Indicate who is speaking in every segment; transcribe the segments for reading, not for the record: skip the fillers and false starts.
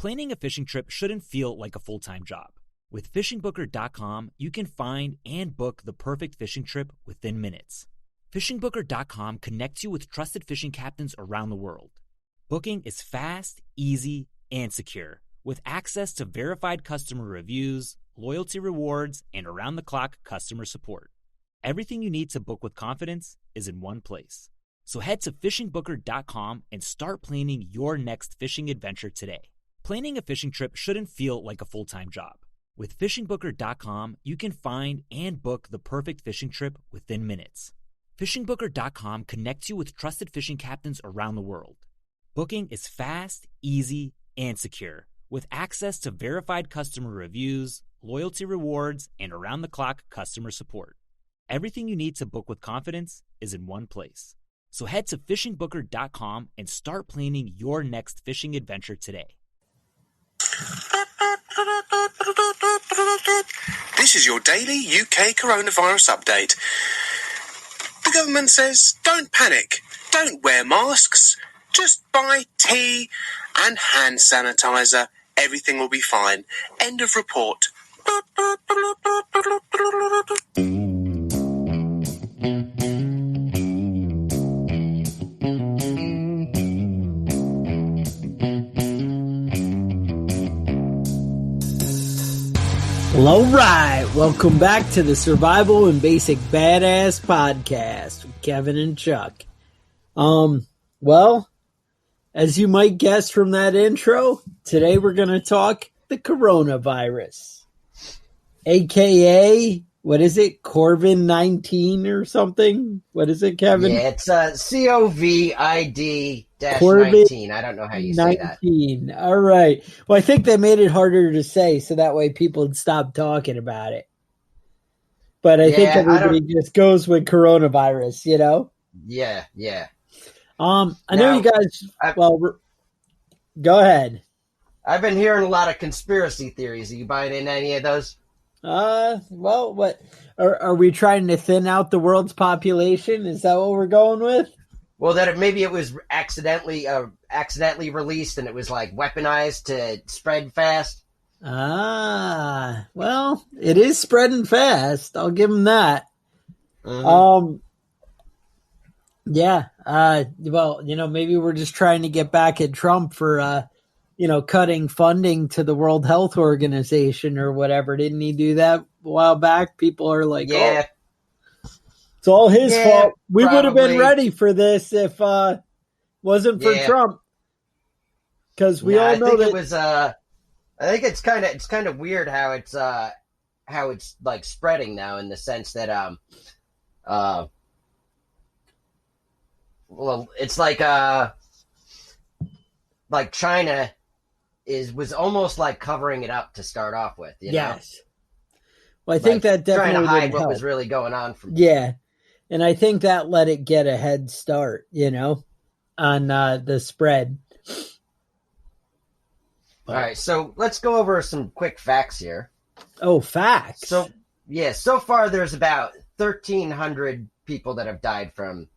Speaker 1: Planning a fishing trip shouldn't feel like a full-time job. With FishingBooker.com, you can find and book the perfect fishing trip within minutes. FishingBooker.com connects you with trusted fishing captains around the world. Booking is fast, easy, and secure, with access to verified customer reviews, loyalty rewards, and around-the-clock customer support. Everything you need to book with confidence is in one place. So head to FishingBooker.com and start planning your next fishing adventure today. Planning a fishing trip shouldn't feel like a full-time job. With FishingBooker.com, you can find and book the perfect fishing trip within minutes. FishingBooker.com connects you with trusted fishing captains around the world. Booking is fast, easy, and secure, with access to verified customer reviews, loyalty rewards, and around-the-clock customer support. Everything you need to book with confidence is in one place. So head to FishingBooker.com and start planning your next fishing adventure today.
Speaker 2: This is your daily UK coronavirus update. The government says don't panic, don't wear masks, just buy tea and hand sanitizer. Everything will be fine. End of report.
Speaker 3: Well, all right. Welcome back to the Survival and Basic Badass Podcast with Kevin and Chuck. Well, as you might guess from that intro, today we're going to talk the coronavirus, aka, what is it, Corvid-19 or something? What is it, Kevin?
Speaker 4: Yeah, it's COVID-19. I don't know how you say that.
Speaker 3: All right. Well, I think they made it harder to say so that way people would stop talking about it. But I think everybody just goes with coronavirus, you know?
Speaker 4: Yeah.
Speaker 3: I know you guys. Go ahead.
Speaker 4: I've been hearing a lot of conspiracy theories. Are you buying in any of those?
Speaker 3: Well, what are we trying to thin out the world's population? Is that what we're going with?
Speaker 4: Well, that maybe it was accidentally released and it was like weaponized to spread fast.
Speaker 3: Well, it is spreading fast. I'll give them that.
Speaker 4: Mm-hmm.
Speaker 3: Yeah. Well, maybe we're just trying to get back at Trump for, cutting funding to the World Health Organization or whatever. Didn't he do that a while back? People are like,
Speaker 4: yeah.
Speaker 3: It's all his fault. We would have been
Speaker 4: probably.
Speaker 3: ready for this if wasn't for Trump. Because we all know that
Speaker 4: it was. I think it's kind of weird how it's like spreading now in the sense that well, it's like China was almost like covering it up to start off with. You know?
Speaker 3: Well, I think that definitely
Speaker 4: trying to hide
Speaker 3: would
Speaker 4: what
Speaker 3: help.
Speaker 4: was really going on from.
Speaker 3: Yeah. And I think that let it get a head start, on the spread.
Speaker 4: All right, so let's go over some quick facts here.
Speaker 3: Oh, facts.
Speaker 4: So far there's about 1,300 people that have died from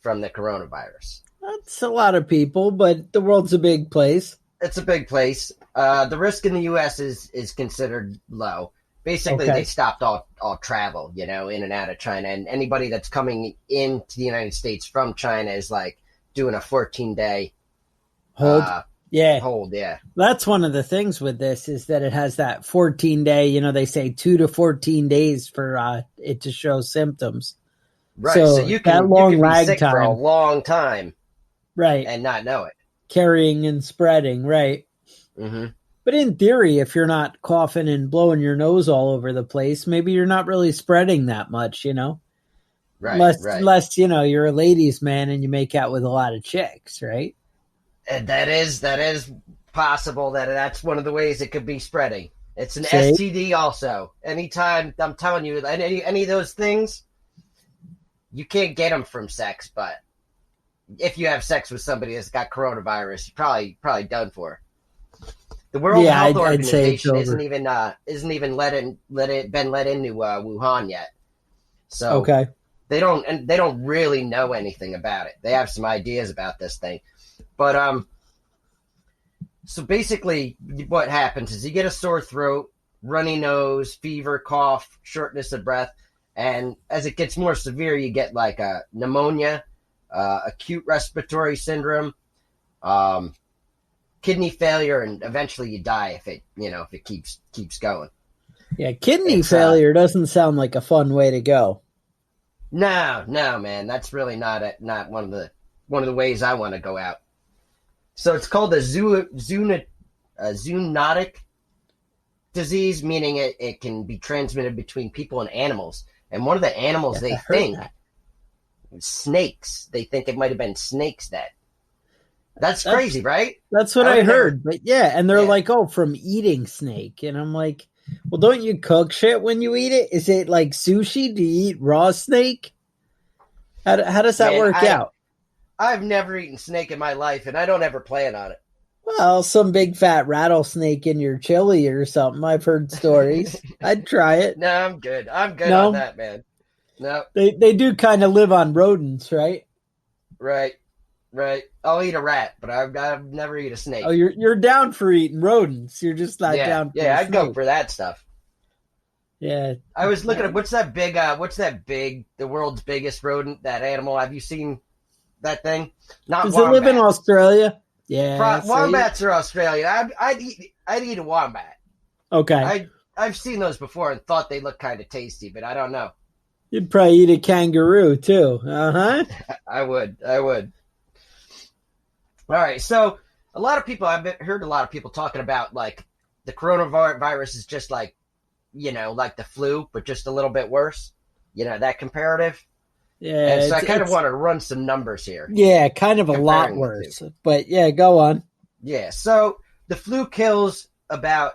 Speaker 4: the coronavirus.
Speaker 3: That's a lot of people, but the world's a big place.
Speaker 4: It's a big place. The risk in the U.S. is considered low. Basically, They stopped all travel, in and out of China. And anybody that's coming into the United States from China is like doing a 14-day
Speaker 3: hold.
Speaker 4: Hold, yeah.
Speaker 3: That's one of the things with this is that it has that 14-day, they say 2 to 14 days for it to show symptoms.
Speaker 4: Right, so you can be sick
Speaker 3: time
Speaker 4: for a long time.
Speaker 3: Right.
Speaker 4: And not know it.
Speaker 3: Carrying and spreading, right.
Speaker 4: Mm-hmm.
Speaker 3: But in theory, if you're not coughing and blowing your nose all over the place, maybe you're not really spreading that much,
Speaker 4: Right,
Speaker 3: Unless, you're a ladies' man and you make out with a lot of chicks, right?
Speaker 4: And that is possible. That's one of the ways it could be spreading. It's an STD also. Anytime, I'm telling you, any of those things, you can't get them from sex, but if you have sex with somebody that's got coronavirus, you're probably done for. The World Health Organization isn't even been let into Wuhan yet. So they don't really know anything about it. They have some ideas about this thing, but So basically, what happens is you get a sore throat, runny nose, fever, cough, shortness of breath, and as it gets more severe, you get like a pneumonia, acute respiratory syndrome, kidney failure, and eventually you die if it keeps going.
Speaker 3: Yeah, kidney failure doesn't sound like a fun way to go.
Speaker 4: No, man, that's really not one of the ways I want to go out. So it's called a zoonotic disease, meaning it can be transmitted between people and animals. And one of the animals they think snakes. They think it might have been snakes that's crazy, right?
Speaker 3: That's what I heard. But yeah, and they're like, oh, from eating snake. And I'm like, well, don't you cook shit when you eat it? Is it like sushi? Do you eat raw snake? How does that work out?
Speaker 4: I've never eaten snake in my life, and I don't ever plan on it.
Speaker 3: Well, some big fat rattlesnake in your chili or something. I've heard stories. I'd try it.
Speaker 4: No, I'm good. I'm good on that, man. No.
Speaker 3: They do kind of live on rodents, right?
Speaker 4: Right. I'll eat a rat, but I've never eat a snake.
Speaker 3: Oh, you're down for eating rodents. You're just not down for
Speaker 4: I'd go for that stuff.
Speaker 3: Yeah.
Speaker 4: I was looking at what's that big the world's biggest rodent, that animal. Have you seen that thing?
Speaker 3: Does it live in Australia? Yeah.
Speaker 4: Wombats are Australian. I'd eat a wombat.
Speaker 3: Okay.
Speaker 4: I've seen those before and thought they look kind of tasty, but I don't know.
Speaker 3: You'd probably eat a kangaroo too. Uh-huh.
Speaker 4: I would. All right. So I've heard a lot of people talking about like the coronavirus is just like, like the flu, but just a little bit worse. That comparative.
Speaker 3: Yeah.
Speaker 4: And so I kind of want to run some numbers here.
Speaker 3: Yeah, kind of a lot worse. But yeah, go on.
Speaker 4: Yeah. So the flu kills about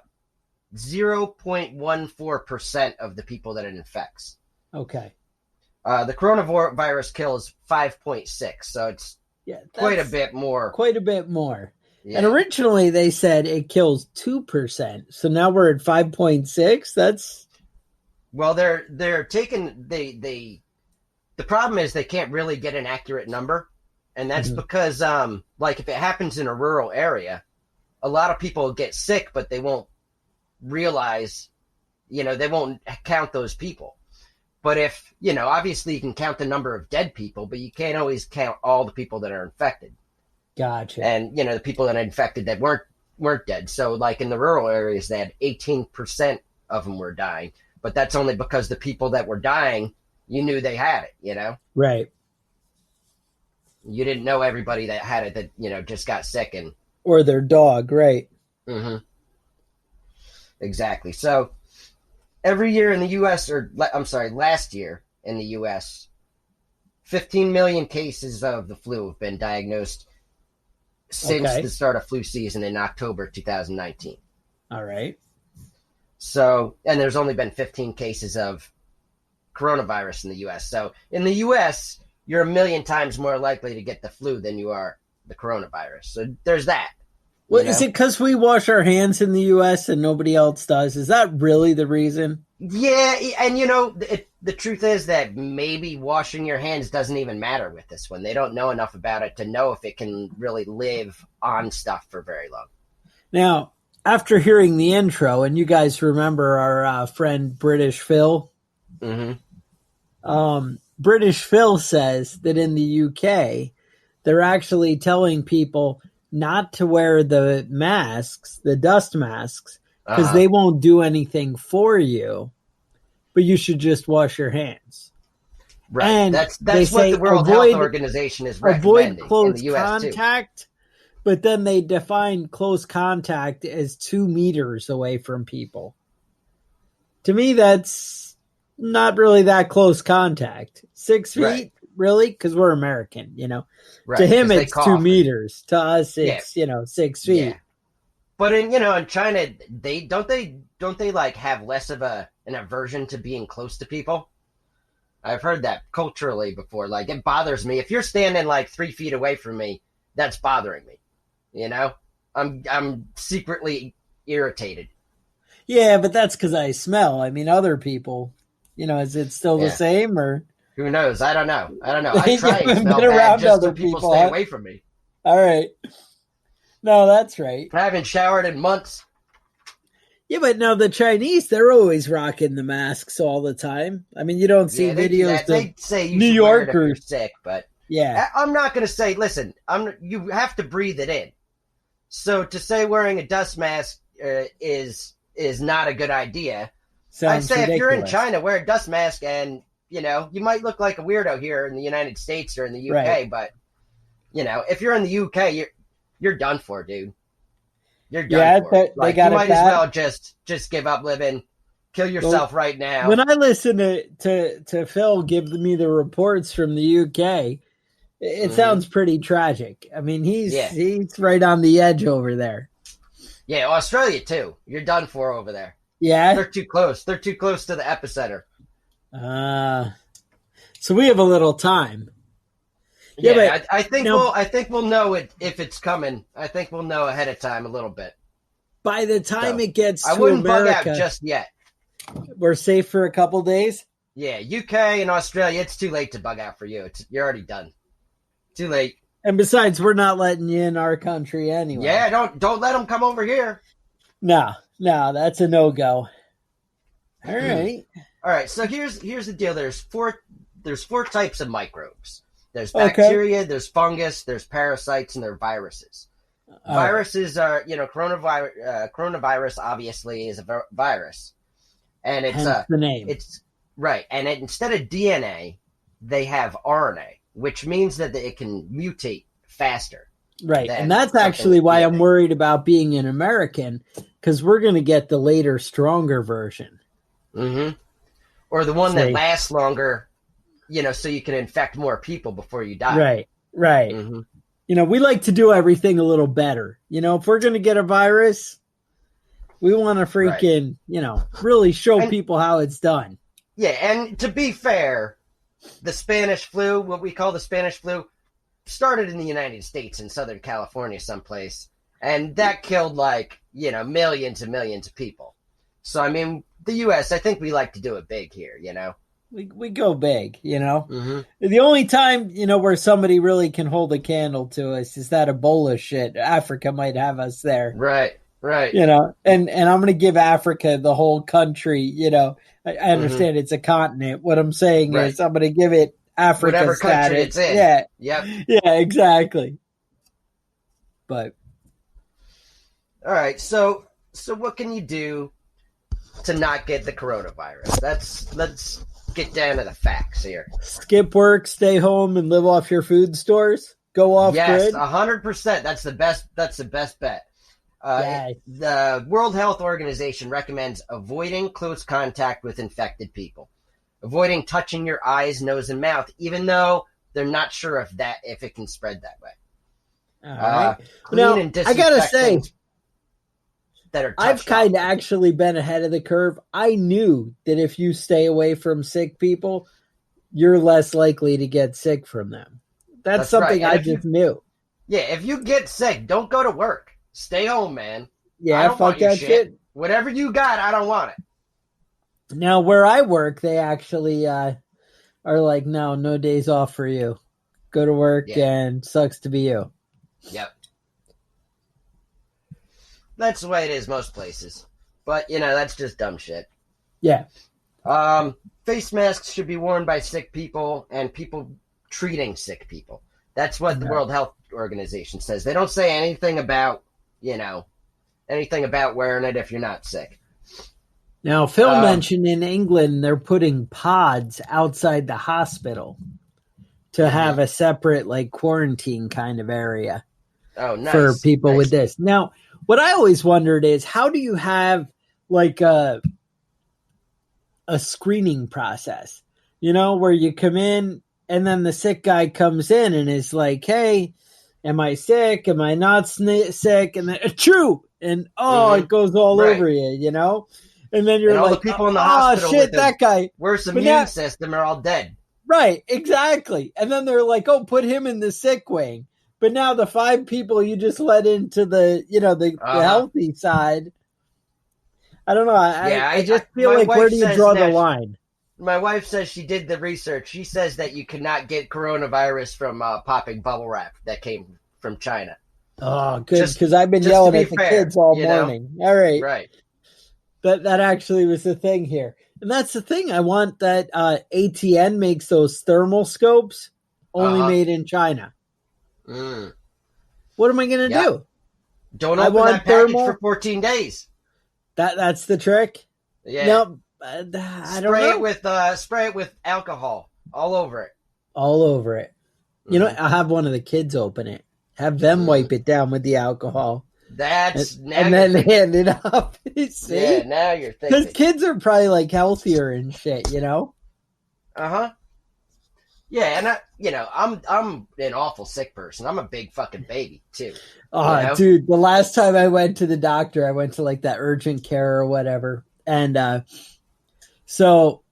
Speaker 4: 0.14% of the people that it infects.
Speaker 3: Okay.
Speaker 4: The coronavirus kills 5.6, so it's quite a bit more.
Speaker 3: Quite a bit more. Yeah. And originally they said it kills 2%. So now we're at 5.6. That's
Speaker 4: they're taking the problem is they can't really get an accurate number, and that's because like if it happens in a rural area, a lot of people get sick, but they won't realize, they won't count those people. But if, obviously you can count the number of dead people, but you can't always count all the people that are infected.
Speaker 3: Gotcha.
Speaker 4: And, the people that are infected that weren't dead. So like in the rural areas, they had 18% of them were dying, but that's only because the people that were dying, you knew they had it,
Speaker 3: Right.
Speaker 4: You didn't know everybody that had it that, just got sick
Speaker 3: or their dog, right.
Speaker 4: Mm-hmm. Exactly. So every year in the U.S., last year in the U.S., 15 million cases of the flu have been diagnosed since the start of flu season in October 2019.
Speaker 3: All right.
Speaker 4: So, and there's only been 15 cases of coronavirus in the U.S. So in the U.S., you're 1 million times more likely to get the flu than you are the coronavirus. So there's that.
Speaker 3: Well, is it because we wash our hands in the U.S. and nobody else does? Is that really the reason?
Speaker 4: Yeah, and the truth is that maybe washing your hands doesn't even matter with this one. They don't know enough about it to know if it can really live on stuff for very long.
Speaker 3: Now, after hearing the intro, and you guys remember our friend British Phil?
Speaker 4: Mm-hmm.
Speaker 3: British Phil says that in the UK, they're actually telling people not to wear the masks, the dust masks, because they won't do anything for you, but you should just wash your hands.
Speaker 4: Right.
Speaker 3: And
Speaker 4: that's what the World Health Organization is recommending.
Speaker 3: Avoid close
Speaker 4: in the US
Speaker 3: contact, too. But then they define close contact as 2 meters away from people. To me, that's not really that close contact. 6 feet?
Speaker 4: Right.
Speaker 3: Really? Because we're American,
Speaker 4: Right,
Speaker 3: to him, it's 2 meters. To us, it's 6 feet.
Speaker 4: Yeah. But in China, they don't like have less of an aversion to being close to people. I've heard that culturally before. Like it bothers me if you're standing like 3 feet away from me. That's bothering me. I'm secretly irritated.
Speaker 3: Yeah, but that's because I smell. I mean, other people. Is it still the same or?
Speaker 4: Who knows? I don't know. I try and smell
Speaker 3: been
Speaker 4: bad
Speaker 3: around
Speaker 4: just
Speaker 3: other
Speaker 4: so people
Speaker 3: people,
Speaker 4: stay away from me.
Speaker 3: All right. No, that's right.
Speaker 4: I haven't showered in months.
Speaker 3: Yeah, but now the Chinese, they're always rocking the masks all the time. I mean, you don't see
Speaker 4: Yeah, they do
Speaker 3: videos
Speaker 4: that.
Speaker 3: of
Speaker 4: They say you
Speaker 3: New
Speaker 4: should wear it if you're
Speaker 3: Yorkers.
Speaker 4: sick, but
Speaker 3: Yeah,
Speaker 4: I'm not going to say. Listen, you have to breathe it in. So to say wearing a dust mask is not a good idea.
Speaker 3: sounds
Speaker 4: I'd say if you're in
Speaker 3: ridiculous.
Speaker 4: China, wear a dust mask, and you might look like a weirdo here in the United States or in the UK,
Speaker 3: Right.
Speaker 4: but if you're in the UK, you're done for, dude. You're done
Speaker 3: Yeah,
Speaker 4: for.
Speaker 3: they
Speaker 4: Like,
Speaker 3: got
Speaker 4: you
Speaker 3: it
Speaker 4: might as
Speaker 3: bad.
Speaker 4: well just give up living, kill yourself right now.
Speaker 3: When I listen to Phil give me the reports from the UK, it
Speaker 4: Mhm.
Speaker 3: sounds pretty tragic. I mean, he's
Speaker 4: Yeah.
Speaker 3: he's right on the edge over there.
Speaker 4: Yeah, Australia too. You're done for over there.
Speaker 3: Yeah.
Speaker 4: They're too close. They're too close to the epicenter.
Speaker 3: So we have a little time. Yeah,
Speaker 4: Yeah,
Speaker 3: but
Speaker 4: I think
Speaker 3: now-
Speaker 4: I think we'll know it if it's coming. I think we'll know ahead of time a little bit.
Speaker 3: By the time
Speaker 4: So,
Speaker 3: it gets
Speaker 4: I
Speaker 3: to
Speaker 4: wouldn't bug
Speaker 3: America,
Speaker 4: out just yet.
Speaker 3: we're safe for a couple days.
Speaker 4: Yeah, UK and Australia, it's too late to bug out for you. You're already done. Too late.
Speaker 3: And besides, we're not letting you in our country anyway.
Speaker 4: Yeah, don't let them come over here.
Speaker 3: No, that's a no-go. All right.
Speaker 4: All right, so here's the deal. There's four types of microbes. There's
Speaker 3: Okay.
Speaker 4: bacteria, there's fungus, there's parasites, and there are viruses.
Speaker 3: All right.
Speaker 4: Viruses are, coronavirus obviously is a virus, and
Speaker 3: Hence the name.
Speaker 4: it's right. And instead of DNA, they have RNA, which means that it can mutate faster.
Speaker 3: Right.
Speaker 4: than
Speaker 3: And that's
Speaker 4: something
Speaker 3: actually
Speaker 4: with
Speaker 3: why
Speaker 4: DNA.
Speaker 3: I'm worried about being an American, because we're going to get the later, stronger version.
Speaker 4: Mm-hmm. Or the one that
Speaker 3: See.
Speaker 4: lasts longer, so you can infect more people before you die.
Speaker 3: Right.
Speaker 4: Mm-hmm.
Speaker 3: We like to do everything a little better. If we're going to get a virus, we want to freaking, really show
Speaker 4: And-
Speaker 3: people how it's done.
Speaker 4: Yeah, and to be fair, the Spanish flu, what we call the Spanish flu, started in the United States in Southern California someplace, and that killed millions and millions of people. So I mean, the U.S., I think we like to do it big here,
Speaker 3: We go big,
Speaker 4: Mm-hmm.
Speaker 3: The only time, where somebody really can hold a candle to us is that Ebola shit. Africa might have us there.
Speaker 4: Right.
Speaker 3: And I'm going to give Africa the whole country, I understand it's a continent. What I'm saying
Speaker 4: Right.
Speaker 3: is I'm going to give it Africa
Speaker 4: Whatever country
Speaker 3: status.
Speaker 4: it's in.
Speaker 3: Yeah,
Speaker 4: Yep.
Speaker 3: exactly. But
Speaker 4: All right. So what can you do to not get the coronavirus? Let's get down to the facts here.
Speaker 3: skip work, stay home, and live off your food stores. Go off
Speaker 4: Yes,
Speaker 3: grid.
Speaker 4: 100%. That's the best bet.
Speaker 3: Yes.
Speaker 4: The World Health Organization recommends avoiding close contact with infected people, avoiding touching your eyes, nose, and mouth, even though they're not sure if it can spread that way.
Speaker 3: All right.
Speaker 4: Clean
Speaker 3: Now,
Speaker 4: and
Speaker 3: I gotta
Speaker 4: disinfect
Speaker 3: say,
Speaker 4: things that are
Speaker 3: I've
Speaker 4: touched
Speaker 3: kind of
Speaker 4: off.
Speaker 3: actually been ahead of the curve. I knew that if you stay away from sick people, you're less likely to get sick from them. That's something
Speaker 4: right. And
Speaker 3: I
Speaker 4: if you-
Speaker 3: just knew.
Speaker 4: Yeah, if you get sick, don't go to work. Stay home, man. I
Speaker 3: Yeah,
Speaker 4: don't
Speaker 3: fuck
Speaker 4: want your
Speaker 3: that shit.
Speaker 4: Whatever you got, I don't want it.
Speaker 3: Now, where I work, they actually are like, no days off for you. Go to work
Speaker 4: Yeah.
Speaker 3: and sucks to be you.
Speaker 4: Yep. That's the way it is most places. But, that's just dumb shit.
Speaker 3: Yeah.
Speaker 4: Face masks should be worn by sick people and people treating sick people. That's what the
Speaker 3: Yeah.
Speaker 4: World Health Organization says. They don't say anything about, wearing it if you're not sick.
Speaker 3: Now, Phil
Speaker 4: Um,
Speaker 3: mentioned in England they're putting pods outside the hospital to have a separate, quarantine kind of area
Speaker 4: Oh, nice.
Speaker 3: for people
Speaker 4: nice.
Speaker 3: with this. Now, what I always wondered is how do you have a screening process, where you come in and then the sick guy comes in and is like, hey, am I sick? Am I not sick? And then, true. And,
Speaker 4: Mhm.
Speaker 3: it goes all
Speaker 4: Right.
Speaker 3: over you, And then you're
Speaker 4: And all the
Speaker 3: like,
Speaker 4: people in the
Speaker 3: oh,
Speaker 4: hospital
Speaker 3: shit,
Speaker 4: with them.
Speaker 3: that guy.
Speaker 4: Worse
Speaker 3: But
Speaker 4: immune
Speaker 3: now-
Speaker 4: system are all dead.
Speaker 3: Right, exactly. And then they're like, oh, put him in the sick wing. But now the 5 people you just let into the, the healthy side. I don't know. I just feel
Speaker 4: my
Speaker 3: like, where
Speaker 4: wife
Speaker 3: do you
Speaker 4: says
Speaker 3: draw the
Speaker 4: that-
Speaker 3: line?
Speaker 4: My wife says she did the research. She says that you cannot get coronavirus from popping bubble wrap that came from China.
Speaker 3: Oh, good, because I've been yelling at the kids all morning. All right.
Speaker 4: Right.
Speaker 3: That actually was the thing here. And that's the thing. I want that ATN makes those thermal scopes only made in China.
Speaker 4: Mm.
Speaker 3: What am I going to do?
Speaker 4: Don't open that package for 14 days.
Speaker 3: That's the trick?
Speaker 4: Yeah.
Speaker 3: No, I don't know.
Speaker 4: Spray it with alcohol all over it.
Speaker 3: All over it. You know, I'll have one of the kids open it. Have them wipe it down with the alcohol.
Speaker 4: And
Speaker 3: then hand it up. See?
Speaker 4: Yeah, now you're thinking.
Speaker 3: Because kids are probably like healthier and shit, you know?
Speaker 4: Uh-huh. Yeah, and I'm an awful sick person. I'm a big fucking baby too.
Speaker 3: Oh, you know? Dude, the last time I went to the doctor, I went to like that urgent care or whatever. And so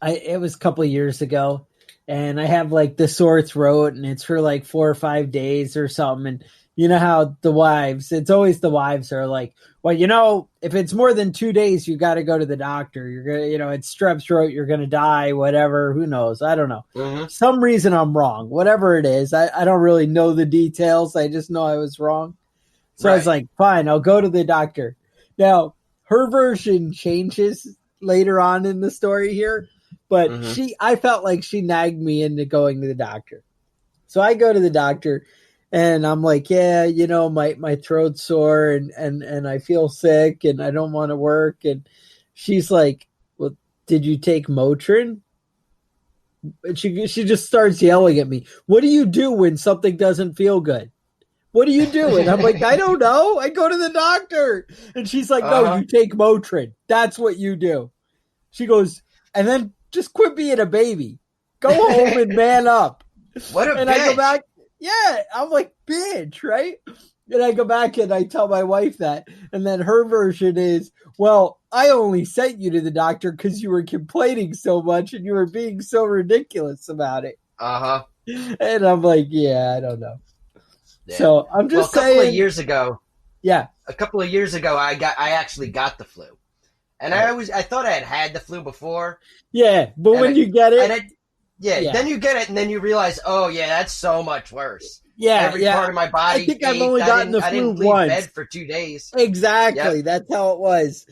Speaker 3: it was a couple of years ago, and I have like the sore throat, and it's for like 4 or 5 days or something. And you know how it's always the wives are like, well, you know, if it's more than 2 days, you got to go to the doctor. You're going to, you know, it's strep throat. You're going to die, whatever. Who knows? I don't know.
Speaker 4: Mm-hmm.
Speaker 3: Some reason I'm wrong, whatever it is. I don't really know the details. I just know I was wrong. So I was like, fine, I'll go to the doctor. Now, her version changes later on in the story here, but I felt like she nagged me into going to the doctor. So I go to the doctor. And I'm like, yeah, you know, my throat's sore and I feel sick and I don't want to work. And she's like, well, did you take Motrin? And she just starts yelling at me. What do you do when something doesn't feel good? What do you do? And I'm like, I don't know. I go to the doctor. And she's like, no, you take Motrin. That's what you do. She goes, and then just quit being a baby. Go home and man up.
Speaker 4: What a bitch.
Speaker 3: I go back. Yeah, I'm like, bitch, right? And I go back and I tell my wife that. And then her version is, well, I only sent you to the doctor because you were complaining so much and you were being so ridiculous about it.
Speaker 4: Uh-huh.
Speaker 3: And I'm like, yeah, I don't know. Yeah. So I'm just saying.
Speaker 4: A couple of years ago.
Speaker 3: Yeah.
Speaker 4: A couple of years ago, I actually got the flu. And I thought I had the flu before.
Speaker 3: Yeah, but when you get it.
Speaker 4: Then you get it, and then you realize, oh, yeah, that's so much worse.
Speaker 3: Yeah,
Speaker 4: Every part of my body.
Speaker 3: I think I've only gotten the flu
Speaker 4: I didn't leave
Speaker 3: once.
Speaker 4: bed for 2 days.
Speaker 3: Exactly. Yep. That's how it was.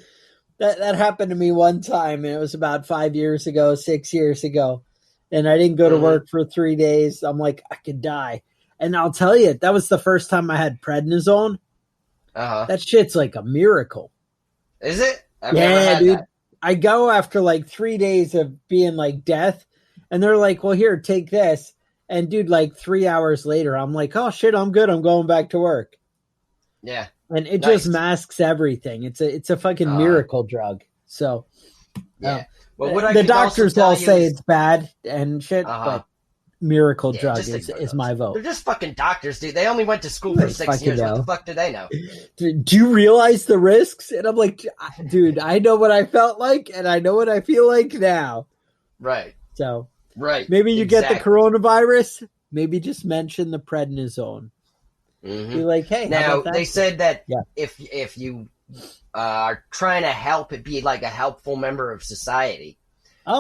Speaker 3: That happened to me one time, and it was about 5 years ago, 6 years ago. And I didn't go to work for 3 days. I'm like, I could die. And I'll tell you, that was the first time I had prednisone. That shit's like a miracle.
Speaker 4: Is it? I've never had
Speaker 3: dude.
Speaker 4: That.
Speaker 3: I go after like 3 days of being like death. And they're like, well, here, take this. And dude, like 3 hours later, I'm like, oh shit, I'm good. I'm going back to work.
Speaker 4: Yeah.
Speaker 3: And it just masks everything. It's a fucking miracle drug. So
Speaker 4: yeah. Well,
Speaker 3: the doctors all say it's bad and shit, but miracle drug is my vote.
Speaker 4: They're just fucking doctors, dude. They only went to school for 6 years. What the fuck do they know?
Speaker 3: Do you realize the risks? And I'm like, dude, I know what I felt like and I know what I feel like now.
Speaker 4: Right.
Speaker 3: So
Speaker 4: maybe
Speaker 3: you get the coronavirus, maybe just mention the prednisone. Be like, hey,
Speaker 4: now they said that if you are trying to help it be like a helpful member of society,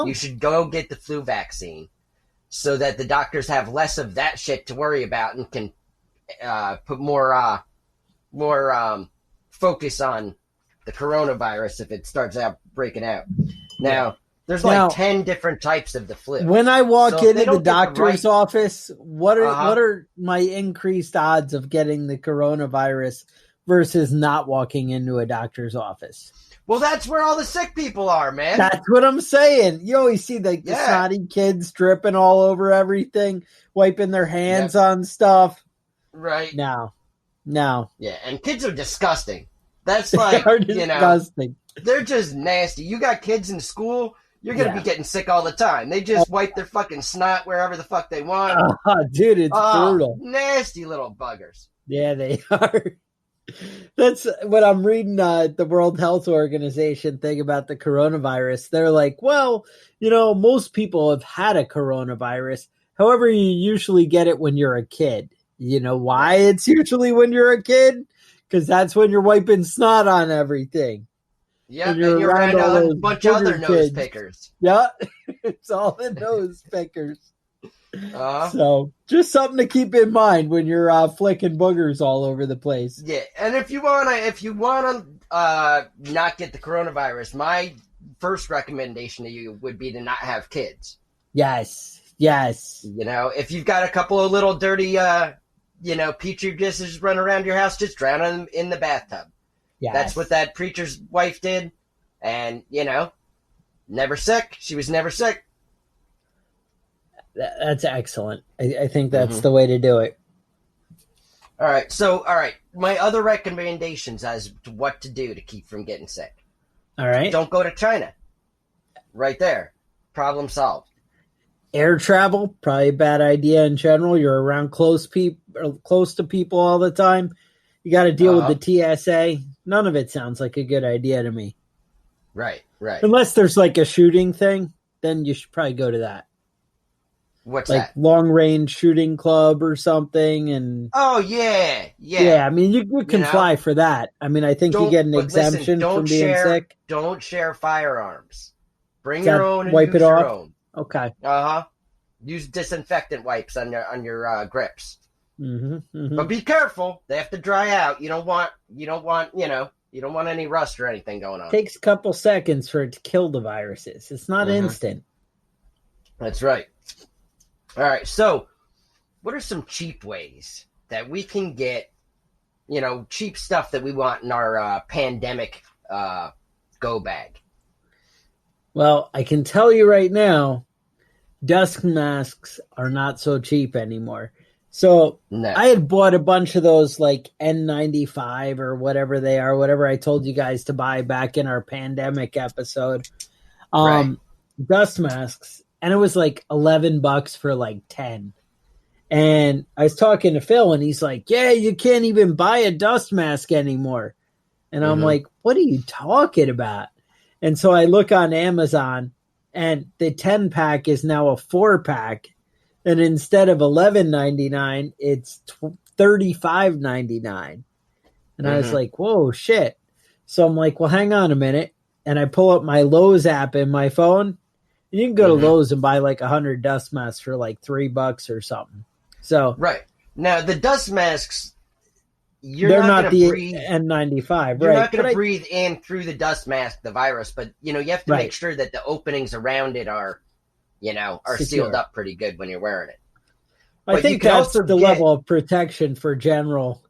Speaker 4: you should go get the flu vaccine so that the doctors have less of that shit to worry about and can put more focus on the coronavirus if it starts out breaking out. Now, there's like 10 different types of the flu.
Speaker 3: When I walk into the doctor's office, what are my increased odds of getting the coronavirus versus not walking into a doctor's office?
Speaker 4: Well, that's where all the sick people are, man.
Speaker 3: That's what I'm saying. You always see the snotty kids dripping all over everything, wiping their hands on stuff.
Speaker 4: Right.
Speaker 3: No.
Speaker 4: Yeah, and kids are disgusting. That's like,
Speaker 3: disgusting.
Speaker 4: They're just nasty. You got kids in school, you're going to be getting sick all the time. They just wipe their fucking snot wherever the fuck they want.
Speaker 3: Dude, it's brutal.
Speaker 4: Nasty little buggers.
Speaker 3: Yeah, they are. That's what I'm reading the World Health Organization thing about the coronavirus. They're like, well, most people have had a coronavirus. However, you usually get it when you're a kid. You know why it's usually when you're a kid? Because that's when you're wiping snot on everything.
Speaker 4: Yeah, and you're around a bunch of other nose pickers.
Speaker 3: Yeah, it's all the nose pickers. So just something to keep in mind when you're flicking boogers all over the place.
Speaker 4: Yeah, and if you wanna not get the coronavirus, my first recommendation to you would be to not have kids.
Speaker 3: Yes.
Speaker 4: You know, if you've got a couple of little dirty, petri dishes running around your house, just drown them in the bathtub.
Speaker 3: Yes.
Speaker 4: That's what that preacher's wife did, and never sick. She was never sick.
Speaker 3: That's excellent. I think that's the way to do it.
Speaker 4: All right. My other recommendations as to what to do to keep from getting sick.
Speaker 3: All right.
Speaker 4: Don't go to China. Right there. Problem solved.
Speaker 3: Air travel, probably a bad idea in general. You're around close to people all the time. You got to deal with the TSA. None of it sounds like a good idea to me.
Speaker 4: Right.
Speaker 3: Unless there's like a shooting thing, then you should probably go to that.
Speaker 4: What's
Speaker 3: like
Speaker 4: that?
Speaker 3: Long range shooting club or something. And
Speaker 4: oh yeah.
Speaker 3: I mean, you can fly for that. I mean, I think you get an exemption from being sick.
Speaker 4: Don't share firearms. Bring your own and
Speaker 3: wipe
Speaker 4: use
Speaker 3: it
Speaker 4: your
Speaker 3: off?
Speaker 4: own.
Speaker 3: Okay.
Speaker 4: Use disinfectant wipes on your grips.
Speaker 3: Mm-hmm.
Speaker 4: But be careful; they have to dry out. You don't want any rust or anything going on.
Speaker 3: It takes a couple seconds for it to kill the viruses. It's not instant.
Speaker 4: That's right. All right. So, what are some cheap ways that we can get, cheap stuff that we want in our pandemic go bag?
Speaker 3: Well, I can tell you right now, dust masks are not so cheap anymore. So I had bought a bunch of those like N95 or whatever they are, whatever I told you guys to buy back in our pandemic episode. Dust masks. And it was like $11 for like 10. And I was talking to Phil and he's like, yeah, you can't even buy a dust mask anymore. And I'm like, what are you talking about? And so I look on Amazon and the 10-pack is now a 4-pack. And instead of $11.99, it's $35.99. And I was like, whoa, shit. So I'm like, well, hang on a minute. And I pull up my Lowe's app in my phone. And you can go to Lowe's and buy like 100 dust masks for like $3 or something. So
Speaker 4: right. Now, the dust masks,
Speaker 3: they're not the N95.
Speaker 4: You're not going to breathe in through the dust mask the virus, but you have to make sure that the openings around it are sealed up pretty good when you're wearing it.
Speaker 3: I think that's the level of protection for general,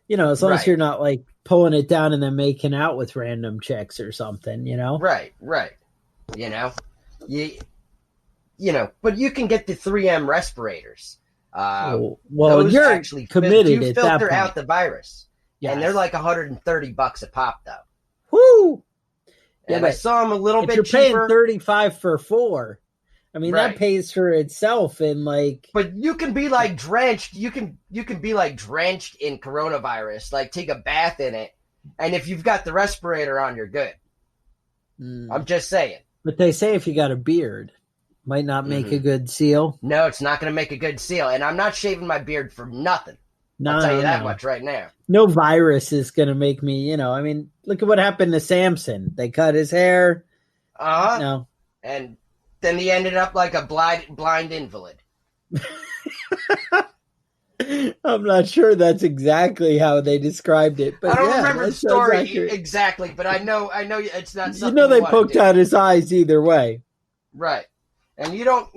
Speaker 3: as long as you're not like pulling it down and then making out with random chicks or something,
Speaker 4: Right. But you can get the 3M respirators.
Speaker 3: Well, you're actually committed at that point.
Speaker 4: Filter out the virus. Yes. And they're like $130 a pop, though.
Speaker 3: Woo!
Speaker 4: And I saw them a little bit cheaper.
Speaker 3: You're paying $35 for 4. I mean, that pays for itself in like.
Speaker 4: But you can be like drenched. You can be like drenched in coronavirus. Like take a bath in it, and if you've got the respirator on, you're good. I'm just saying.
Speaker 3: But they say if you got a beard, might not make a good seal.
Speaker 4: No, it's not going to make a good seal, and I'm not shaving my beard for nothing. I'll tell you that much right now.
Speaker 3: No virus is going to make me. I mean, look at what happened to Samson. They cut his hair. No.
Speaker 4: And then he ended up like a blind invalid.
Speaker 3: I'm not sure that's exactly how they described it, but
Speaker 4: I don't remember the story exactly, but I know it's not something
Speaker 3: they poked out his eyes either way.
Speaker 4: Right. And you don't,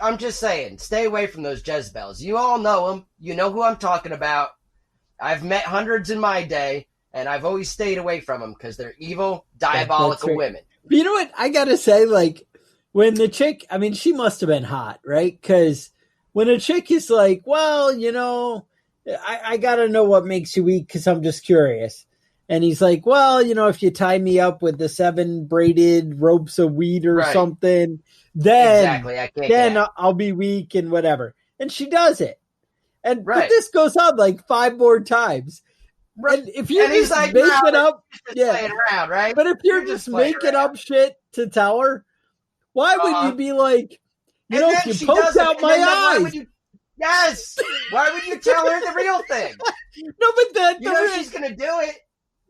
Speaker 4: I'm just saying, stay away from those Jezebels. You all know them. You know who I'm talking about. I've met hundreds in my day, and I've always stayed away from them because they're evil, diabolical women.
Speaker 3: But you know what? I got to say, like, when the chick, I mean, she must have been hot, right? Because when a chick is like, well, I got to know what makes you weak because I'm just curious. And he's like, well, if you tie me up with the 7 braided ropes of weed or something, then I'll be weak and whatever. And she does it. But this goes on like 5 more times. Right. And if you're just making up,
Speaker 4: around, right?
Speaker 3: But if you're just making up shit to tell her, why would you be like, if you poked out my eyes?
Speaker 4: Yes. Why would you tell her the real thing?
Speaker 3: No, but then
Speaker 4: she's gonna do it.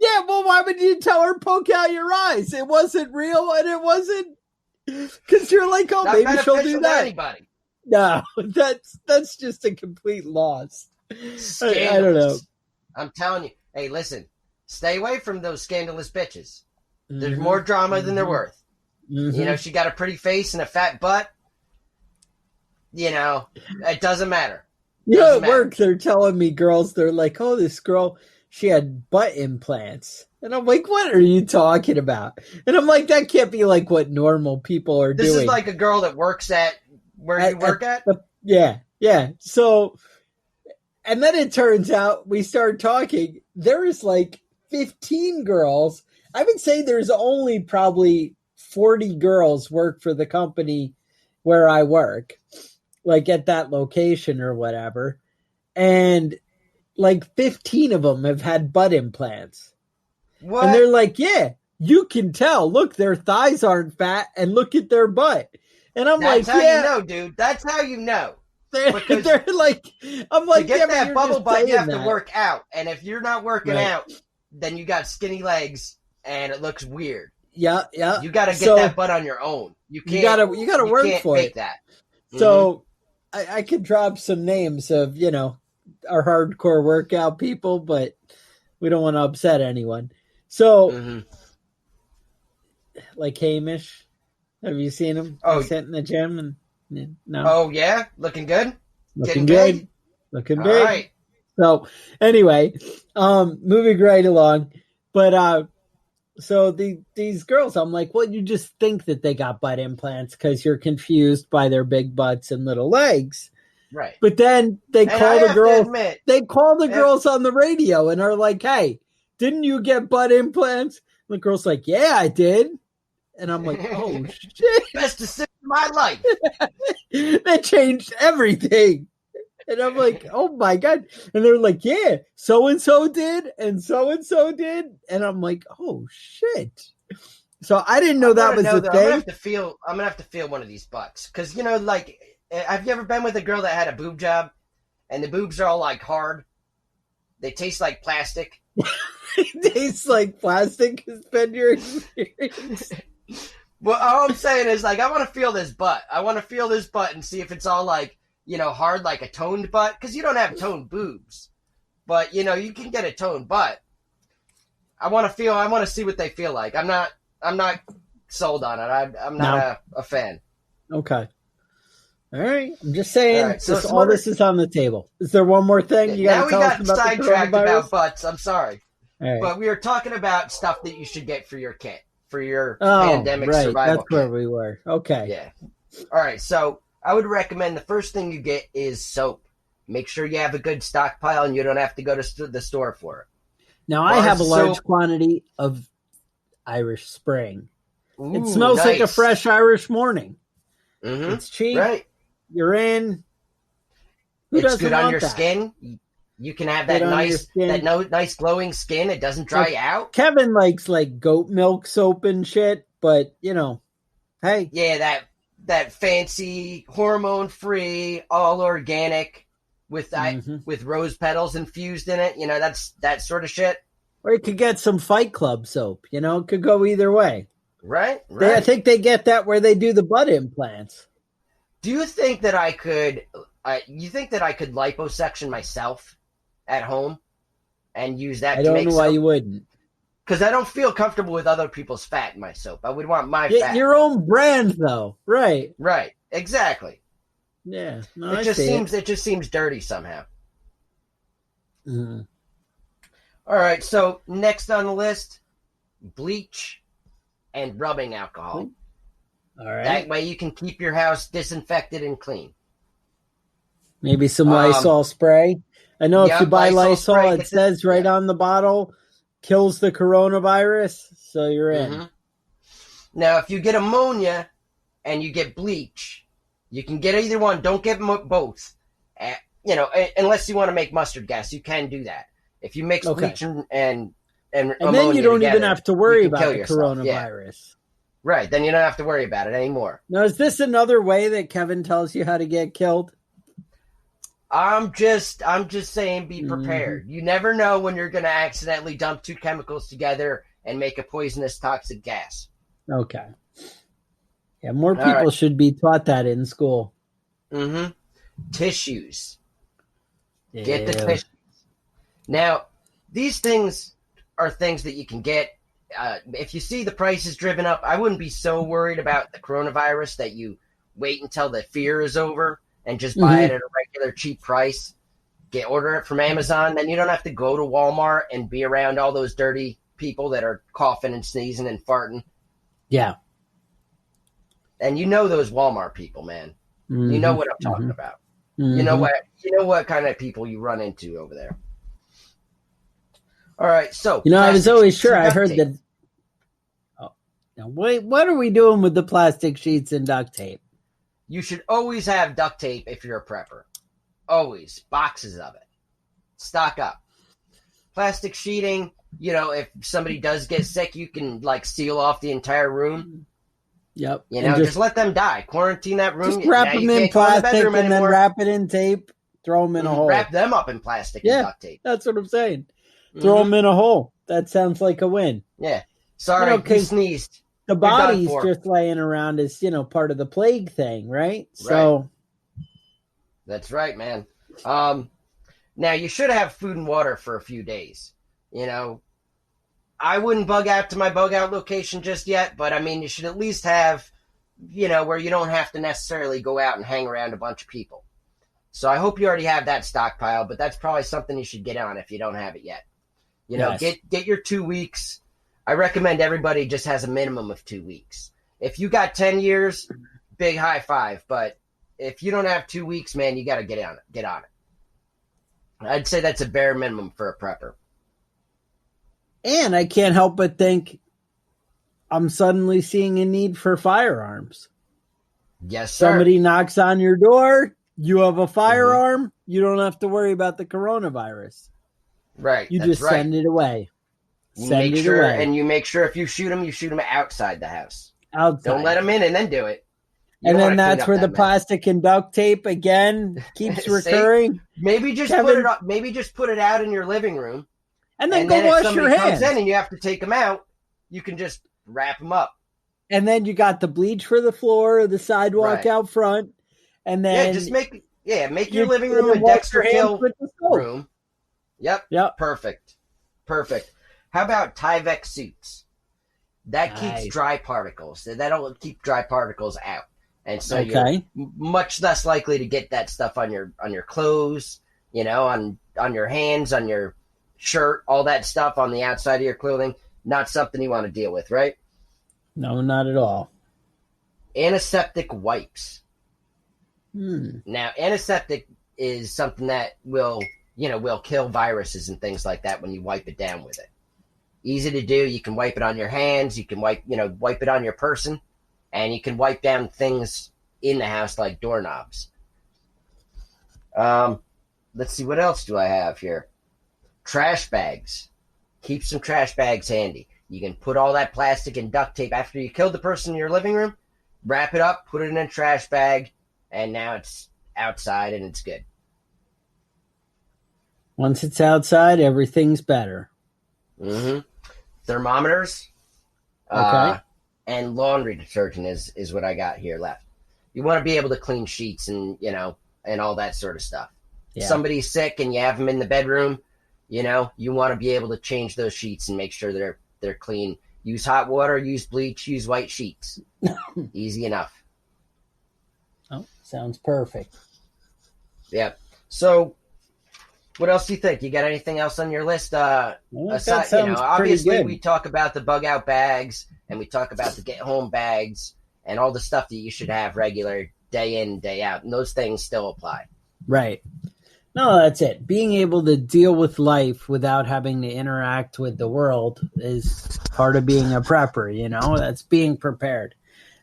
Speaker 3: Yeah, well, why would you tell her poke out your eyes? It wasn't real, and it wasn't because you're like, oh,
Speaker 4: not
Speaker 3: maybe she'll do that.
Speaker 4: Anybody.
Speaker 3: No, that's just a complete loss. I don't know.
Speaker 4: I'm telling you. Hey, listen. Stay away from those scandalous bitches. There's
Speaker 3: Mm-hmm.
Speaker 4: more drama than they're worth.
Speaker 3: Mm-hmm.
Speaker 4: You know, she got a pretty face and a fat butt. You know, it doesn't matter.
Speaker 3: You know,
Speaker 4: Doesn't
Speaker 3: at work, they're telling me girls, they're like, oh, this girl, she had butt implants. And I'm like, what are you talking about? And I'm like, that can't be like what normal people are doing.
Speaker 4: This is like a girl that works at where you work at?
Speaker 3: Yeah. So, and then it turns out we start talking. There's like 15 girls. I would say there's only probably 40 girls work for the company where I work, like at that location or whatever. And like 15 of them have had butt implants.
Speaker 4: What?
Speaker 3: And they're like, yeah, you can tell. Look, their thighs aren't fat and look at their butt. And I'm
Speaker 4: That's
Speaker 3: like,
Speaker 4: how
Speaker 3: yeah.
Speaker 4: you know, dude. That's how you know.
Speaker 3: They're like, I'm like,
Speaker 4: to get
Speaker 3: yeah,
Speaker 4: that bubble butt, you have
Speaker 3: that.
Speaker 4: to work out. And if you're not working
Speaker 3: Right.
Speaker 4: out, then you got skinny legs and it looks weird.
Speaker 3: Yeah.
Speaker 4: You got to get that butt on your own. You can't.
Speaker 3: You gotta work
Speaker 4: can't
Speaker 3: for
Speaker 4: fake
Speaker 3: it.
Speaker 4: that.
Speaker 3: So I could drop some names of, you know, our hardcore workout people, but we don't want to upset anyone. So, like Hamish, have you seen him?
Speaker 4: Oh,
Speaker 3: he's hitting the gym and no.
Speaker 4: Oh yeah, looking good.
Speaker 3: Looking
Speaker 4: Getting
Speaker 3: good.
Speaker 4: big?
Speaker 3: Looking
Speaker 4: All
Speaker 3: big.
Speaker 4: right.
Speaker 3: So anyway, moving right along. But so these girls, I'm like, well, you just think that they got butt implants because you're confused by their big butts and little legs.
Speaker 4: Right.
Speaker 3: But then they call the girls. They call the girls on the radio and are like, "Hey, didn't you get butt implants?" And the girl's like, "Yeah, I did." And I'm like, "Oh shit!"
Speaker 4: Best decision of my life.
Speaker 3: That changed everything. And I'm like, "Oh my god!" And they're like, "Yeah, so and so did, and so did." And I'm like, "Oh shit!" So I didn't know that was the thing.
Speaker 4: I'm gonna have to feel one of these butts because you know, like, have you ever been with a girl that had a boob job, and the boobs are all like hard? They taste like plastic.
Speaker 3: It tastes like plastic has been your experience.
Speaker 4: Well, all I'm saying is, like, I want to feel this butt. I want to feel this butt and see if it's all like, you know, hard like a toned butt. Because you don't have toned boobs, but you know, you can get a toned butt. I want to see what they feel like. I'm not sold on it. I'm not a fan.
Speaker 3: Okay. All right. I'm just saying.
Speaker 4: All right, so
Speaker 3: all this is on the table. Is there one more thing you got to tell us about
Speaker 4: sidetracked
Speaker 3: the coronavirus?
Speaker 4: about butts. I'm sorry,
Speaker 3: right.
Speaker 4: But we were talking about stuff that you should get for your kit, for your pandemic survival.
Speaker 3: That's where we were. Okay.
Speaker 4: Yeah. All right. So I would recommend the first thing you get is soap. Make sure you have a good stockpile and you don't have to go to the store for it.
Speaker 3: Now I have a large quantity of Irish Spring.
Speaker 4: Ooh,
Speaker 3: it smells like a fresh Irish morning.
Speaker 4: Mm-hmm.
Speaker 3: It's cheap.
Speaker 4: Right.
Speaker 3: You're in.
Speaker 4: It's good on your skin. You can have that nice glowing skin. It doesn't dry out.
Speaker 3: Kevin likes like goat milk soap and shit, but you know, hey.
Speaker 4: Yeah, that fancy hormone free, all organic with rose petals infused in it. You know, that's that sort of shit.
Speaker 3: Or you could get some Fight Club soap. You know, it could go either way.
Speaker 4: Right.
Speaker 3: I think they get that where they do the butt implants.
Speaker 4: Do you think that I could? You think that I could liposuction myself at home and use that?
Speaker 3: I don't know why you wouldn't.
Speaker 4: Because I don't feel comfortable with other people's fat in my soap. I would want my fat.
Speaker 3: Your own brand, though. Right.
Speaker 4: Right. Exactly.
Speaker 3: Yeah. No,
Speaker 4: it just seems dirty somehow.
Speaker 3: Mm-hmm.
Speaker 4: All right. So next on the list, bleach and rubbing alcohol.
Speaker 3: All right.
Speaker 4: That way you can keep your house disinfected and clean.
Speaker 3: Maybe some Lysol spray. I know if you buy Lysol, it says on the bottle, kills the coronavirus, so you're in.
Speaker 4: Mm-hmm. Now, if you get ammonia and you get bleach, you can get either one. Don't get both. Unless you want to make mustard gas, you can do that. If you mix bleach and ammonia
Speaker 3: then you don't even have to worry about the
Speaker 4: yourself.
Speaker 3: coronavirus.
Speaker 4: Yeah. Right, then you don't have to worry about it anymore.
Speaker 3: Now, is this another way that Kevin tells you how to get killed?
Speaker 4: I'm just saying be prepared. Mm-hmm. You never know when you're going to accidentally dump two chemicals together and make a poisonous toxic gas.
Speaker 3: Okay. Yeah, more people should be taught that in school.
Speaker 4: Mm-hmm. Tissues.
Speaker 3: Yeah.
Speaker 4: Get the tissues. Now, these things are things that you can get. If you see the prices driven up, I wouldn't be so worried about the coronavirus that you wait until the fear is over and just buy it at a regular cheap price. Order it from Amazon. Then you don't have to go to Walmart and be around all those dirty people that are coughing and sneezing and farting.
Speaker 3: Yeah.
Speaker 4: And you know those Walmart people, man.
Speaker 3: Mm-hmm.
Speaker 4: You know what I'm talking about.
Speaker 3: Mm-hmm.
Speaker 4: You know what kind of people you run into over there. All right, so
Speaker 3: I was always sure. I heard that. Oh, now wait, what are we doing with the plastic sheets and duct tape?
Speaker 4: You should always have duct tape if you're a prepper. Always. Boxes of it. Stock up. Plastic sheeting, if somebody does get sick, you can seal off the entire room.
Speaker 3: Yep.
Speaker 4: Just let them die. Quarantine that room.
Speaker 3: Just wrap them in plastic and then wrap it in tape. Throw them in a hole.
Speaker 4: Wrap them up in plastic and duct tape.
Speaker 3: That's what I'm saying. Throw them in a hole. That sounds like a win.
Speaker 4: Yeah. Sorry, you sneezed.
Speaker 3: The body's just laying around is, part of the plague thing, right? So.
Speaker 4: That's right, man. Now, you should have food and water for a few days. I wouldn't bug out to my bug out location just yet, but you should at least have, where you don't have to necessarily go out and hang around a bunch of people. So I hope you already have that stockpile, but that's probably something you should get on if you don't have it yet. Get your 2 weeks. I recommend everybody just has a minimum of 2 weeks. If you got 10 years, big high five. But if you don't have 2 weeks, man, you got to get on it. I'd say that's a bare minimum for a prepper.
Speaker 3: And I can't help but think I'm suddenly seeing a need for firearms.
Speaker 4: Yes, sir.
Speaker 3: Somebody knocks on your door, you have a firearm, you don't have to worry about the coronavirus.
Speaker 4: Right.
Speaker 3: You just send it away.
Speaker 4: And you make sure if you shoot them outside the house.
Speaker 3: Outside.
Speaker 4: Don't let them in and then do it.
Speaker 3: And then that's where the plastic and duct tape again keeps recurring.
Speaker 4: Maybe just put it out in your living room.
Speaker 3: And then go wash your hands.
Speaker 4: Comes in and you have to take them out, you can just wrap them up.
Speaker 3: And then you got the bleach for the floor or the sidewalk out front. And then
Speaker 4: make your living room a Dexter Hill room. Yep. Perfect. How about Tyvek suits? That keeps dry particles. That'll keep dry particles out. And so you're much less likely to get that stuff on your clothes, on your hands, on your shirt, all that stuff on the outside of your clothing. Not something you want to deal with, right?
Speaker 3: No, not at all.
Speaker 4: Antiseptic wipes. Now, antiseptic is something that will kill viruses and things like that when you wipe it down with it. Easy to do. You can wipe it on your hands. You can wipe it on your person, and you can wipe down things in the house like doorknobs. Let's see, what else do I have here? Trash bags. Keep some trash bags handy. You can put all that plastic and duct tape after you killed the person in your living room, wrap it up, put it in a trash bag, and now it's outside and it's good.
Speaker 3: Once it's outside, everything's better.
Speaker 4: Thermometers. And laundry detergent is what I got here left. You want to be able to clean sheets and all that sort of stuff. Yeah. If somebody's sick and you have them in the bedroom, you want to be able to change those sheets and make sure they're clean. Use hot water, use bleach, use white sheets. Easy enough.
Speaker 3: Oh, sounds perfect.
Speaker 4: Yep. So, what else do you think? You got anything else on your list? Obviously we talk about the bug out bags and we talk about the get home bags and all the stuff that you should have regular day in, day out. And those things still apply.
Speaker 3: Right. No, that's it. Being able to deal with life without having to interact with the world is part of being a prepper, That's being prepared.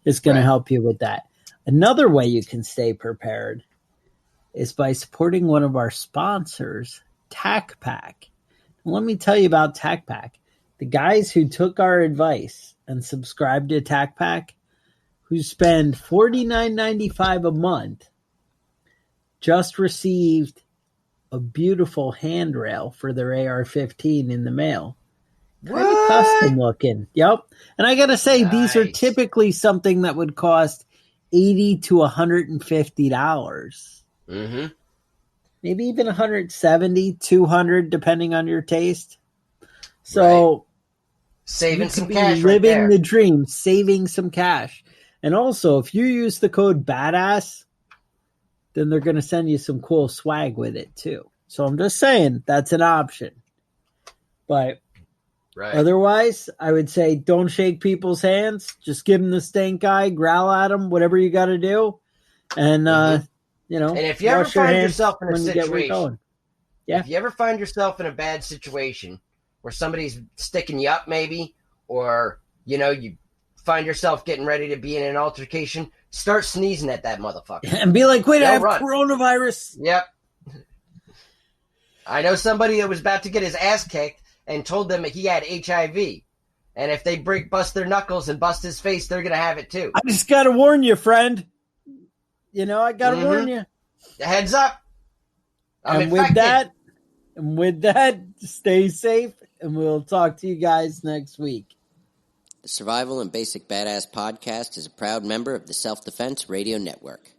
Speaker 3: It's going to help you with that. Another way you can stay prepared is by supporting one of our sponsors, TacPack. Let me tell you about TacPack. The guys who took our advice and subscribed to TacPack, who spend $49.95 a month, just received a beautiful handrail for their AR-15 in the mail. Kind of custom looking. Yep. And I got to say, These are typically something that would cost $80 to $150.
Speaker 4: Mm-hmm.
Speaker 3: Maybe even $170, $200, depending on your taste. So
Speaker 4: Right. Saving some
Speaker 3: be
Speaker 4: cash right
Speaker 3: living
Speaker 4: there.
Speaker 3: the dream, saving some cash. And also, if you use the code BADASS, then they're going to send you some cool swag with it too. So I'm just saying that's an option. But
Speaker 4: Right.
Speaker 3: otherwise, I would say don't shake people's hands. Just give them the stink eye, growl at them, whatever you got to do. And, you know,
Speaker 4: And if you ever
Speaker 3: wash your
Speaker 4: find
Speaker 3: hands
Speaker 4: yourself in a
Speaker 3: when you get where you're
Speaker 4: situation,
Speaker 3: going. Yeah.
Speaker 4: if you ever find yourself in a bad situation where somebody's sticking you up maybe, or, you know, you find yourself getting ready to be in an altercation, start sneezing at that motherfucker.
Speaker 3: And be like, wait,
Speaker 4: They'll
Speaker 3: I have
Speaker 4: run.
Speaker 3: coronavirus.
Speaker 4: Yep. I know somebody that was about to get his ass kicked and told them that he had HIV. And if they bust their knuckles and bust his face, they're going to have it too.
Speaker 3: I just got to warn you, friend. You know, I got to warn you.
Speaker 4: Heads up. I'm
Speaker 3: And
Speaker 4: infected.
Speaker 3: with that, stay safe, and we'll talk to you guys next week.
Speaker 5: The Survival and Basic Badass podcast is a proud member of the Self-Defense Radio Network.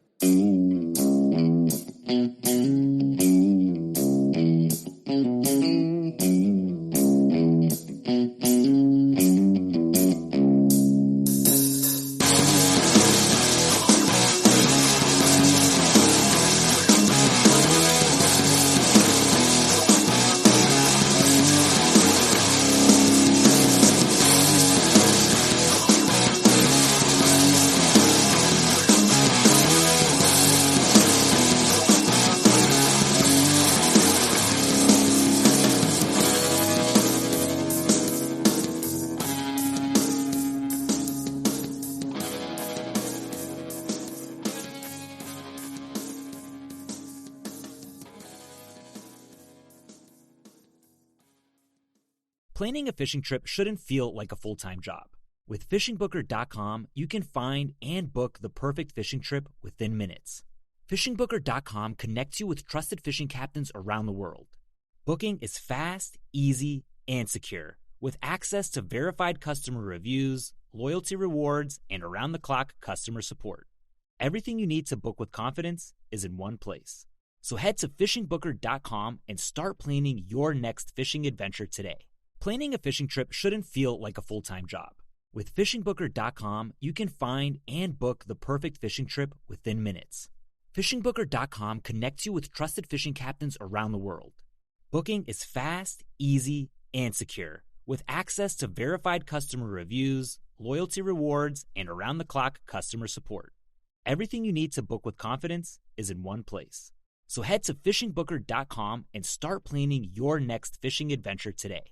Speaker 1: Planning a fishing trip shouldn't feel like a full-time job. With FishingBooker.com, you can find and book the perfect fishing trip within minutes. FishingBooker.com connects you with trusted fishing captains around the world. Booking is fast, easy, and secure, with access to verified customer reviews, loyalty rewards, and around-the-clock customer support. Everything you need to book with confidence is in one place. So head to FishingBooker.com and start planning your next fishing adventure today. Planning a fishing trip shouldn't feel like a full-time job. With FishingBooker.com, you can find and book the perfect fishing trip within minutes. FishingBooker.com connects you with trusted fishing captains around the world. Booking is fast, easy, and secure, with access to verified customer reviews, loyalty rewards, and around-the-clock customer support. Everything you need to book with confidence is in one place. So head to FishingBooker.com and start planning your next fishing adventure today.